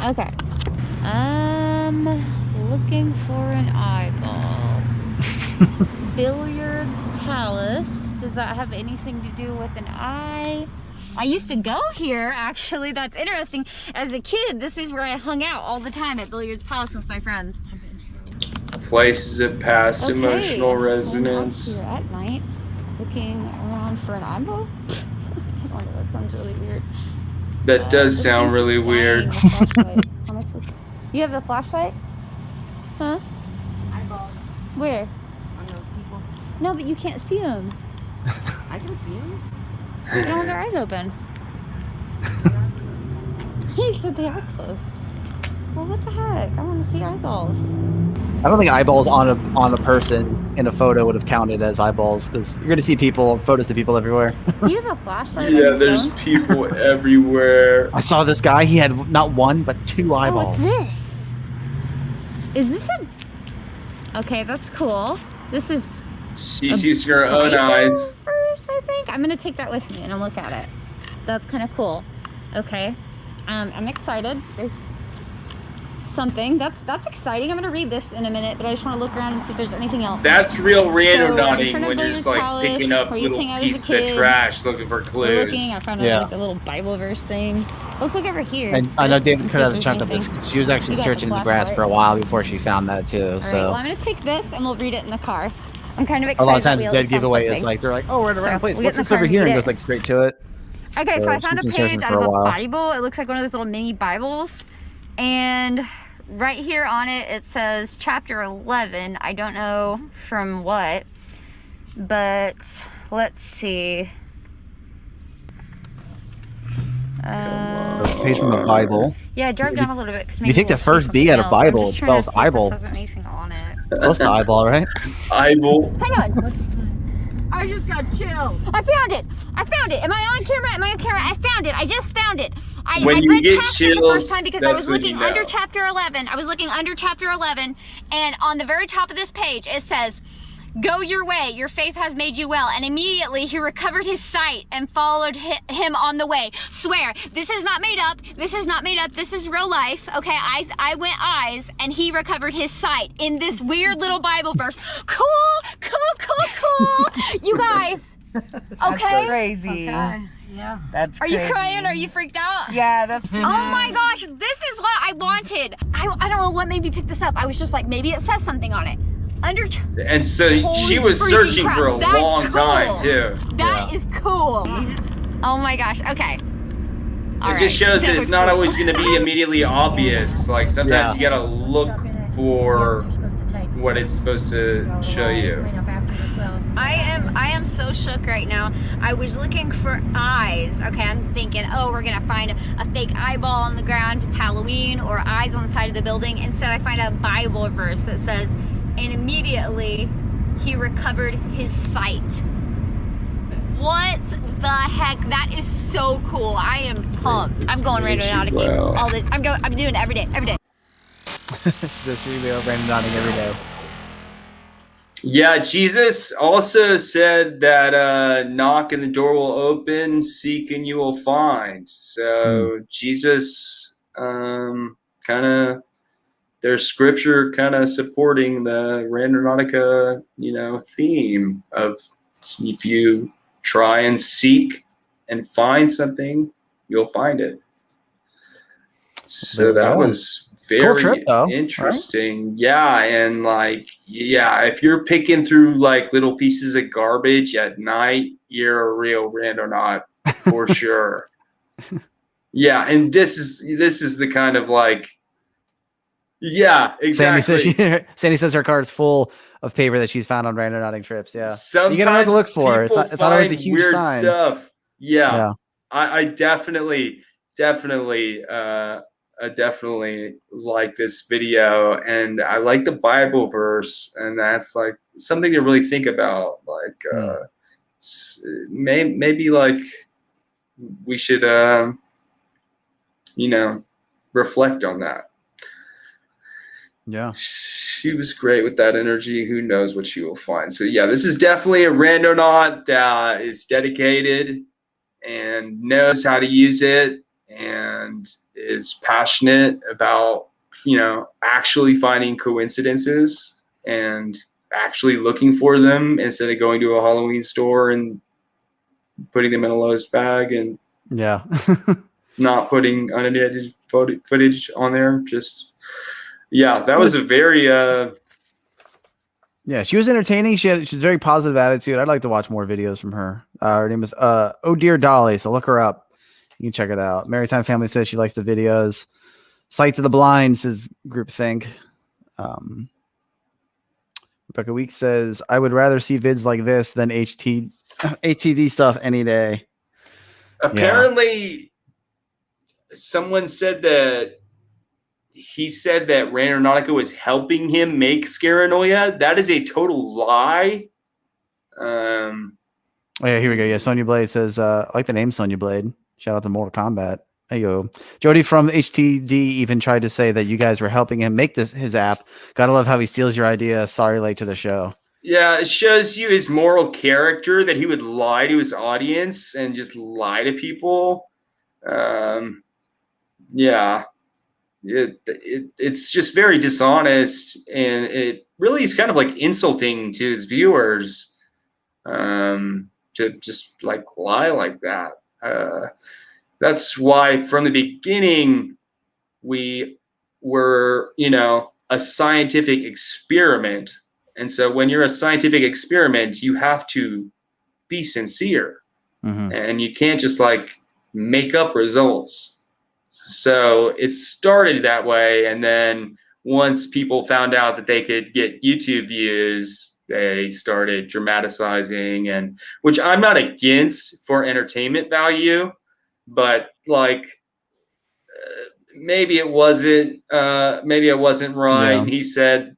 Okay. Looking for an eyeball. Billiards Palace. Does that have anything to do with an eye? I used to go here, actually. That's interesting. As a kid, this is where I hung out all the time at Billiards Palace with my friends. Places of past emotional resonance. Here at night, looking around for an eyeball. That sounds really weird. That does sound really weird. How am I supposed to... You have a flashlight? Huh? Eyeballs. Where? On those people. No, but you can't see them. I can see them. They don't have their eyes open. He said they are closed. Well, what the heck? I want to see eyeballs. I don't think eyeballs on a person in a photo would have counted as eyeballs because you're going to see photos of people everywhere. Do you have a flashlight? Yeah, there's people everywhere. I saw this guy. He had not one but 2 eyeballs. What's this? Is this a... Okay, that's cool. This is... She's using her own eyes. First, I think. I'm going to take that with me and I'll look at it. That's kind of cool. Okay. I'm excited. There's something. That's exciting. I'm going to read this in a minute, but I just want to look around and see if there's anything else. That's real randonauting when you're just like picking up little pieces of trash looking for clues. I found like a little Bible verse thing. Let's look over here. And I know David could have chunked up this. She was actually searching in the grass for a while before she found that too. All right, well, I'm going to take this and we'll read it in the car. I'm kind of excited. A lot of times dead giveaway is like, they're like, oh, we're in a random place. What's this over here? And goes like straight to it. Okay, so I found a page out of a Bible. It looks like one of those little mini Bibles. And right here on it, it says chapter 11. I don't know from what, but let's see. So it's a page from the Bible. Yeah, drive down a little bit. You think the first B out of Bible, it spells eyeball. Close to eyeball, right? Eyeball. Hang on. I just got chills. I found it. I found it. Am I on camera? Am I on camera? I found it. I just found it. When you get chills, the first time because I was looking under under chapter 11. I was looking under chapter 11, and on the very top of this page, it says, "Go your way, your faith has made you well." And immediately he recovered his sight and followed him on the way. Swear, this is not made up. This is not made up. This is real life. Okay, I went eyes, and he recovered his sight in this weird little Bible verse. Cool. You guys. Okay. That's so crazy. Okay. Yeah. That's Are you crying? Are you freaked out? Yeah, that's... Oh my gosh, this is what I wanted. I don't know what made me pick this up. I was just like, maybe it says something on it. And so she was searching for a long time too. That is cool. Oh my gosh. Okay. It just shows that it's not always going to be immediately obvious. Like sometimes you gotta look for what it's supposed to show you. I am so shook right now. I was looking for eyes. Okay, I'm thinking, oh, we're gonna find a fake eyeball on the ground. It's Halloween, or eyes on the side of the building. Instead, I find a Bible verse that says, and immediately he recovered his sight. What the heck? That is so cool. I am pumped. I'm going Randonautica all the. I'm doing it every day. This video of Randonautica every day. Yeah, Jesus also said that knock and the door will open, seek and you will find. So Jesus kind of, there's scripture kind of supporting the Randonautica, theme of if you try and seek and find something, you'll find it. So that was very cool trip, though, interesting. Right? Yeah. And if you're picking through little pieces of garbage at night, you're a real randonaut for sure. Yeah. And this is the kind of yeah, exactly. Sandy says her card's full of paper that she's found on randonauting trips. Yeah. Sometimes you gotta know what to look for. It's not always a huge weird sign. Stuff. Yeah. I definitely like this video, and I like the Bible verse, and that's something to really think about. Maybe we should reflect on that. Yeah, she was great with that energy. Who knows what she will find? So yeah, this is definitely a randonaut that is dedicated and knows how to use it, and is passionate about, actually finding coincidences and actually looking for them instead of going to a Halloween store and putting them in a Lowe's bag and not putting unedited footage on there. That was a very she was entertaining. She's very positive attitude. I'd like to watch more videos from her. Her name is Oh Dear Dolly, so look her up. You can check it out. Maritime Family says she likes the videos. Sight to the Blind says groupthink. Rebecca Weeks says, I would rather see vids like this than HTD stuff any day. Apparently, someone said that he said that Randonautica was helping him make Scaranoia. That is a total lie. Oh yeah, here we go. Yeah, Sonya Blade says, I like the name Sonya Blade. Shout out to Mortal Kombat. There you go. Jody from HTD even tried to say that you guys were helping him make his app. Gotta love how he steals your idea. Sorry, late to the show. Yeah, it shows you his moral character, that he would lie to his audience and just lie to people. It's just very dishonest, and it really is kind of insulting to his viewers to just lie like that. That's why from the beginning we were, a scientific experiment. And so when you're a scientific experiment, you have to be sincere, and you can't just make up results. So it started that way. And then once people found out that they could get YouTube views, they started dramatizing, and which I'm not against for entertainment value, but maybe it wasn't right. And he said,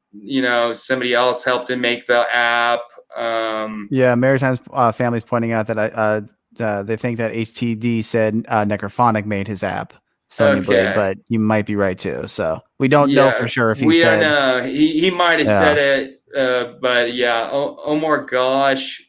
somebody else helped him make the app. Maritime Family's pointing out that they think that HTD said Necrophonic made his app. Sonya Blade, but you might be right too. So we don't know for sure if he said. He might have said it, but yeah. Omar Gosh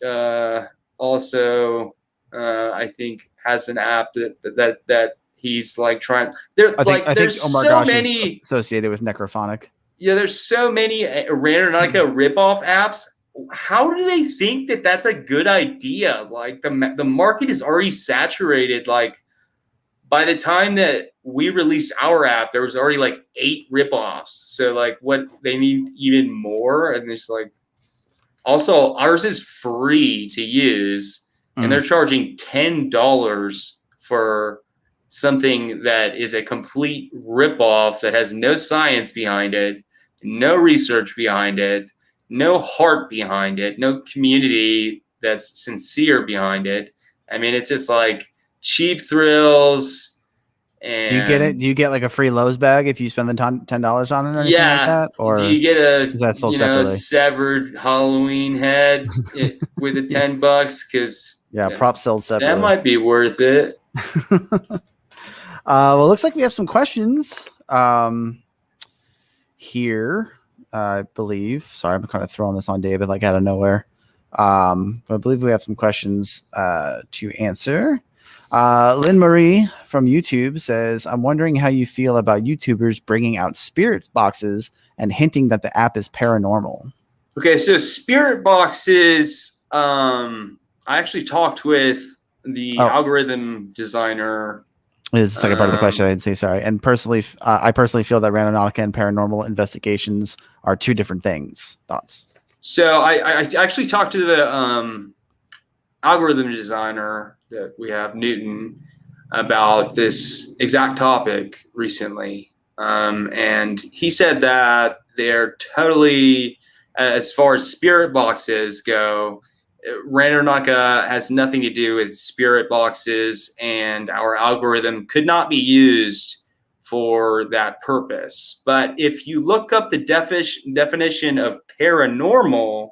also I think has an app that he's trying. I think Omar Gosh is associated with Necrophonic. Yeah, there's so many Randonautica ripoff apps. How do they think that that's a good idea? The market is already saturated. By the time that we released our app, there was already 8 ripoffs. So what they need even more. And it's also ours is free to use, and they're charging $10 for something that is a complete ripoff that has no science behind it. no research behind it, no heart behind it, no community that's sincere behind it. I mean, it's just like cheap thrills. And do you get it? Do you get like a free Lowe's bag if you spend the $10 on it or anything like that? Or do you get a is that sold separately? severed Halloween head with the $10? Because props sold separately. That might be worth it. Well, it looks like we have some questions here. I believe. Sorry, I'm kind of throwing this on David like out of nowhere. But I believe we have some questions to answer. Lynn Marie from YouTube says, I'm wondering how you feel about YouTubers bringing out spirit boxes and hinting that the app is paranormal. Okay, so spirit boxes, I actually talked with the algorithm designer. Is the second part of the question. I didn't say sorry. And personally, I personally feel that Randonautica and paranormal investigations are two different things. Thoughts? So I actually talked to the algorithm designer that we have, Newton, about this exact topic recently. And he said that they're totally, as far as spirit boxes go, Randonautica has nothing to do with spirit boxes, and our algorithm could not be used for that purpose. But if you look up the definition of paranormal,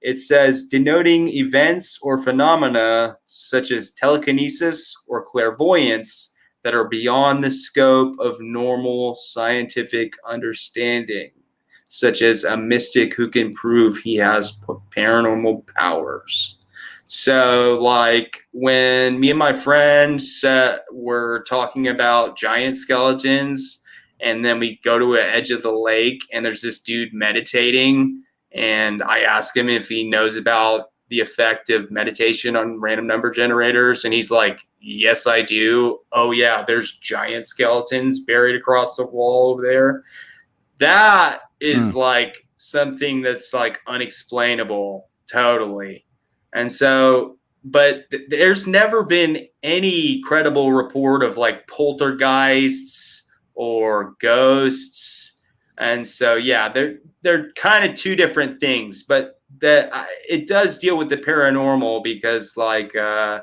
it says denoting events or phenomena such as telekinesis or clairvoyance that are beyond the scope of normal scientific understanding, such as a mystic who can prove he has paranormal powers. So like when me and my friends were talking about giant skeletons, and then we go to an edge of the lake and there's this dude meditating, and I ask him if he knows about the effect of meditation on random number generators. And he's like, yes, I do. Oh yeah, there's giant skeletons buried across the wall over there. That is like something that's like unexplainable, totally. And so, but there's never been any credible report of like poltergeists or ghosts. And so, yeah, they're kind of two different things, but it does deal with the paranormal because like the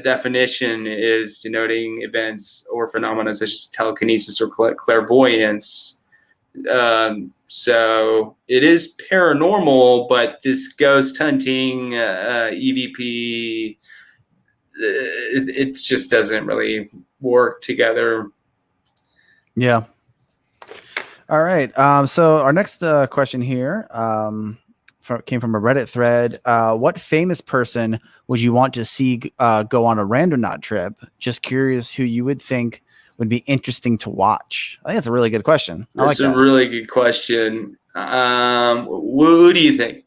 definition is denoting events or phenomena such as telekinesis or clairvoyance. So it is paranormal, but this ghost hunting, EVP, it just doesn't really work together. Yeah. All right. So our next question here came from a Reddit thread. What famous person would you want to see go on a Randonaut trip? Just curious who you would think would be interesting to watch. I think that's a really good question. That's a really good question. Who do you think?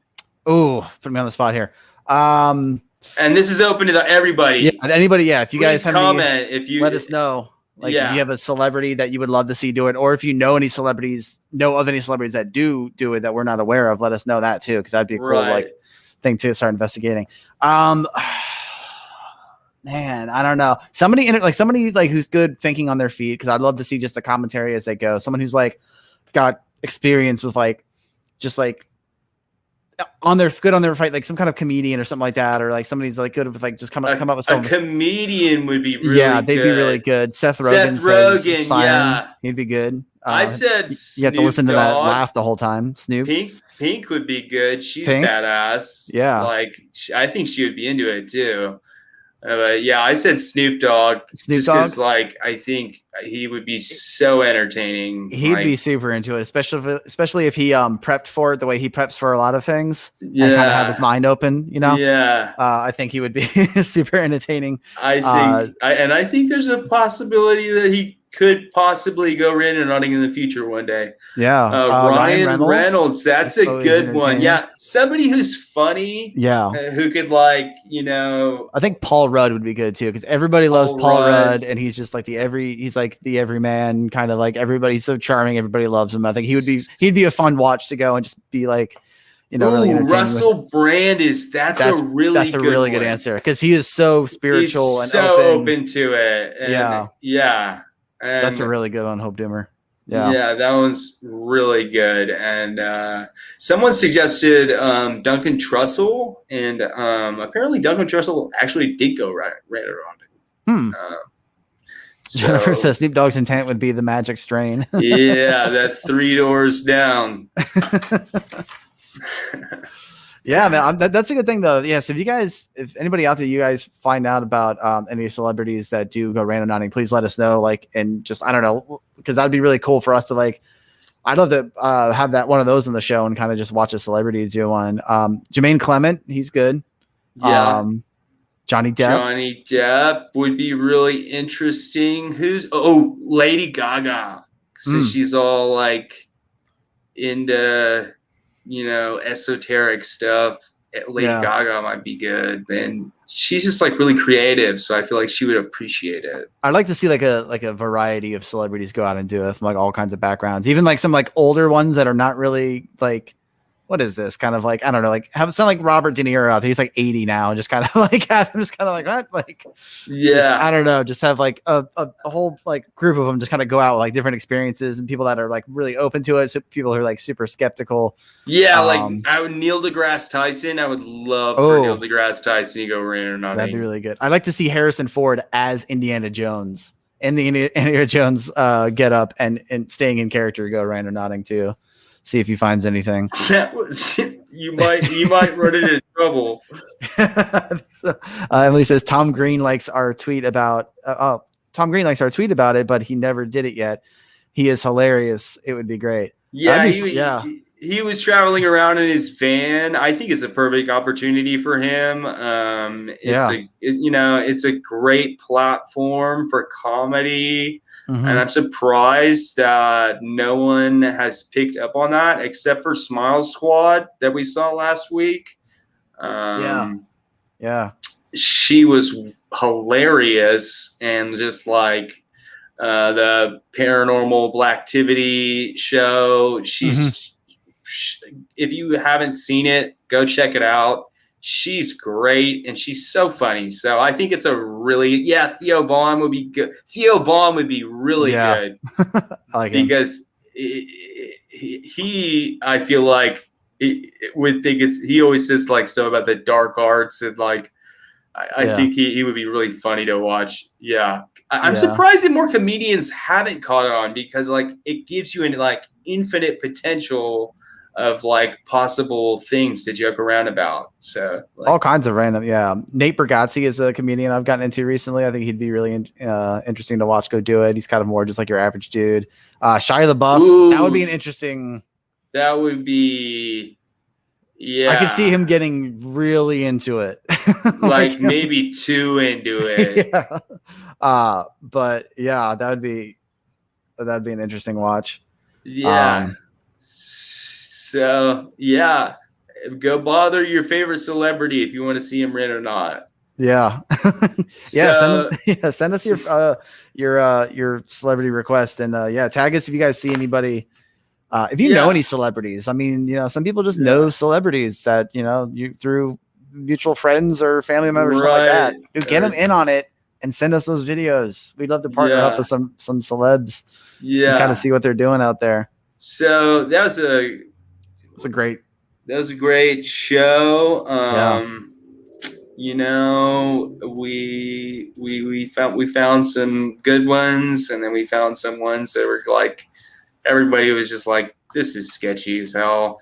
Oh, put me on the spot here. And this is open to everybody. Yeah, anybody. Yeah, if you guys have comment, if you let us know. Like if you have a celebrity that you would love to see do it, or if you know any celebrities, that do it that we're not aware of, let us know that too, because that'd be a cool thing to start investigating. Man, I don't know. Somebody who's good thinking on their feet, because I'd love to see just the commentary as they go. Someone who's like got experience with just on their fight, like some kind of comedian or something like that, or like somebody's like good with just come up with something. A comedian would be really they'd be really good. Seth Rogen, yeah, he'd be good. I said you have to listen to that laugh the whole time. Snoop Pink would be good. She's Pink? badass. Yeah, like I think she would be into it too. Yeah, I said Snoop Dogg. Because I think he would be so entertaining. He'd be super into it, especially if he prepped for it the way he preps for a lot of things. Yeah, and kind of have his mind open. Yeah, I think he would be super entertaining. I think there's a possibility that he could possibly go Randonauting in the future one day. Yeah, Ryan Reynolds. That's a good one. Yeah, somebody who's funny. Yeah, who could I think Paul Rudd would be good too, because everybody loves Paul Rudd, and he's just like the everyman kind of like everybody's so charming. Everybody loves him. I think he'd be a fun watch to go and just be like, really entertaining. Russell Brand that's a really good answer, because he is so spiritual and so open to it. And yeah. And that's a really good one, Hope Dimmer. Yeah, that one's really good. And someone suggested Duncan Trussell, and apparently Duncan Trussell actually did go right around it. Jennifer says Snoop Dogg's intent would be the magic strain. Yeah, that 3 doors down. Yeah, man, that's a good thing though. Yeah, so if anybody out there, you guys find out about any celebrities that do go randonauting, please let us know. Like, and just I don't know, because that'd be really cool for us to like. I'd love to have that one of those on the show and kind of just watch a celebrity do one. Jermaine Clement, he's good. Yeah. Johnny Depp. Johnny Depp would be really interesting. Lady Gaga. So she's all like into, esoteric stuff. Lady Gaga might be good. And she's just like really creative. So I feel like she would appreciate it. I'd like to see like a variety of celebrities go out and do it from like all kinds of backgrounds, even like some like older ones that are not really like, what is this kind of like, I don't know, like have sound like Robert De Niro out there. He's like 80 now and just kind of like have him just kind of like, what? Like, I don't know, just have like a whole like group of them just kind of go out with like different experiences and people that are like really open to it. So people who are like super skeptical. Yeah. Neil deGrasse Tyson. I would love for Neil deGrasse Tyson to go randonauting. That'd be really good. I'd like to see Harrison Ford as Indiana Jones in the Indiana Jones get up and staying in character, go randonauting too. See if he finds anything. You might run into trouble. So, Emily says Tom Green likes our tweet about it, but he never did it yet. He is hilarious. It would be great. Yeah, he was traveling around in his van. I think it's a perfect opportunity for him. It's a great platform for comedy. Mm-hmm. And I'm surprised that no one has picked up on that except for Smile Squad that we saw last week. She was hilarious, and just like the Paranormal Blacktivity show. If you haven't seen it, go check it out. She's great, and she's so funny. So I think it's a really, Theo Vaughn would be good. Theo Vaughn would be really good. I like because he I feel like would think he always says like stuff about the dark arts, and like I think he would be really funny to watch. Yeah. I'm surprised that more comedians haven't caught on, because like it gives you an like infinite potential of like possible things to joke around about. So like, all kinds of random. Yeah. Nate Bargatze is a comedian I've gotten into recently. I think he'd be really interesting to watch go do it. He's kind of more just like your average dude. Shia LaBeouf. That would be an interesting. That would be. Yeah. I could see him getting really into it. like maybe too into it. But yeah, that'd be an interesting watch. Yeah. So yeah, go bother your favorite celebrity if you want to see him rant or not. Yeah. Send us your celebrity request, and tag us if you guys see anybody. If you know any celebrities. I mean, some people just know celebrities that, you through mutual friends or family members, something like that. Dude, get them in on it and send us those videos. We'd love to partner up with some celebs. Yeah. And kind of see what they're doing out there. So that was a great show. We found some good ones, and then we found some ones that were like, everybody was just like, this is sketchy as hell.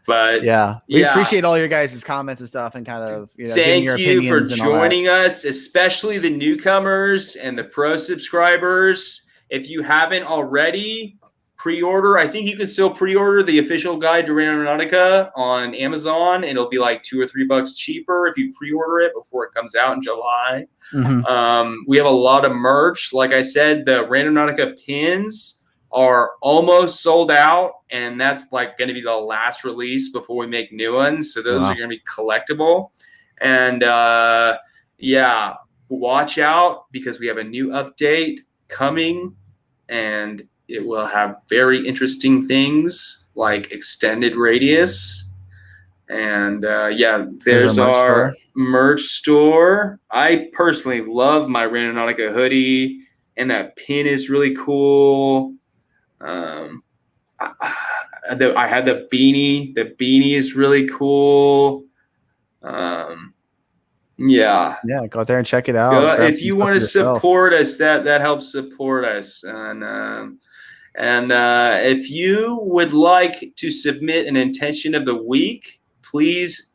But we appreciate all your guys' comments and stuff, and kind of, thank you for joining us, especially the newcomers and the pro subscribers. If you haven't already, pre-order. I think you can still pre-order the official guide to Randonautica on Amazon. It'll be like $2 or $3 cheaper if you pre-order it before it comes out in July. Mm-hmm. We have a lot of merch. Like I said, the Randonautica pins are almost sold out, and that's like going to be the last release before we make new ones. So those are going to be collectible. And watch out, because we have a new update coming, and it will have very interesting things like extended radius. And there's our merch store. I personally love my Randonautica hoodie, and that pin is really cool. I had the beanie. The beanie is really cool. Yeah. Yeah, go out there and check it out. If you want to support us, that helps support us. And if you would like to submit an intention of the week, please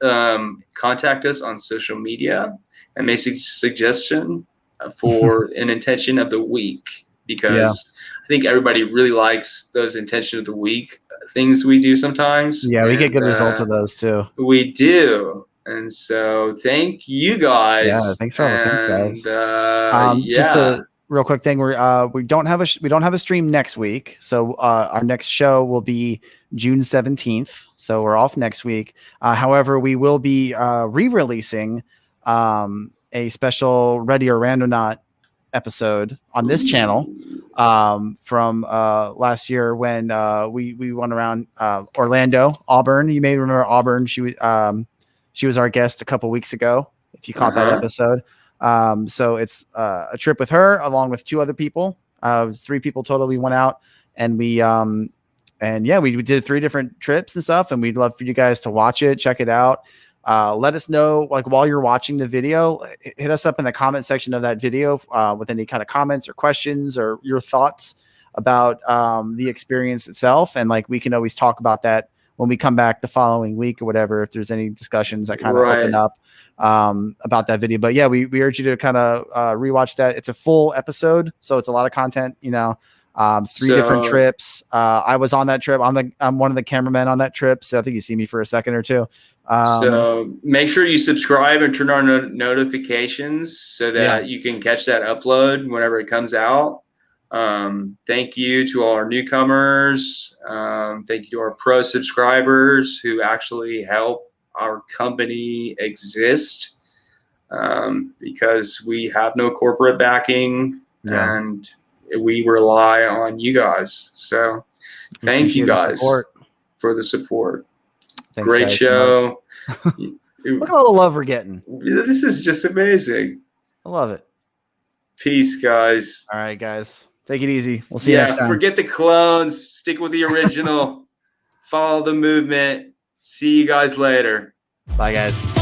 contact us on social media and make a suggestion for an intention of the week, because I think everybody really likes those intention of the week things we do sometimes. Yeah, we get good results with those too. We do. And so thank you guys. Yeah, thanks for all the things, guys. Just a real quick thing. We don't have a stream next week. So our next show will be June 17th. So we're off next week. However, we will be re-releasing a special Ready or Randonaut episode on this channel from last year when we went around Orlando, Auburn. You may remember Auburn. She was our guest a couple weeks ago, if you caught that episode. So it's a trip with her along with 2 other people. It was 3 people total. We went out and we did 3 different trips and stuff. And we'd love for you guys to watch it, check it out. Let us know, like, while you're watching the video, hit us up in the comment section of that video with any kind of comments or questions or your thoughts about the experience itself. And like, we can always talk about that when we come back the following week or whatever, if there's any discussions that kind of open up about that video. But yeah, we urge you to kind of rewatch that. It's a full episode, so it's a lot of content, 3 different trips. I was on that trip. I'm one of the cameramen on that trip. So I think you see me for a second or 2. So make sure you subscribe and turn on notifications so that you can catch that upload whenever it comes out. Thank you to all our newcomers. Thank you to our pro subscribers who actually help our company exist, because we have no corporate backing and we rely on you guys. So thank you guys for the support. Thanks, Great guys. show. Look at all the love we're getting. This is just amazing. I love it. Peace, guys. All right, guys. Take it easy. We'll see you next time. Forget the clones. Stick with the original. Follow the movement. See you guys later. Bye, guys.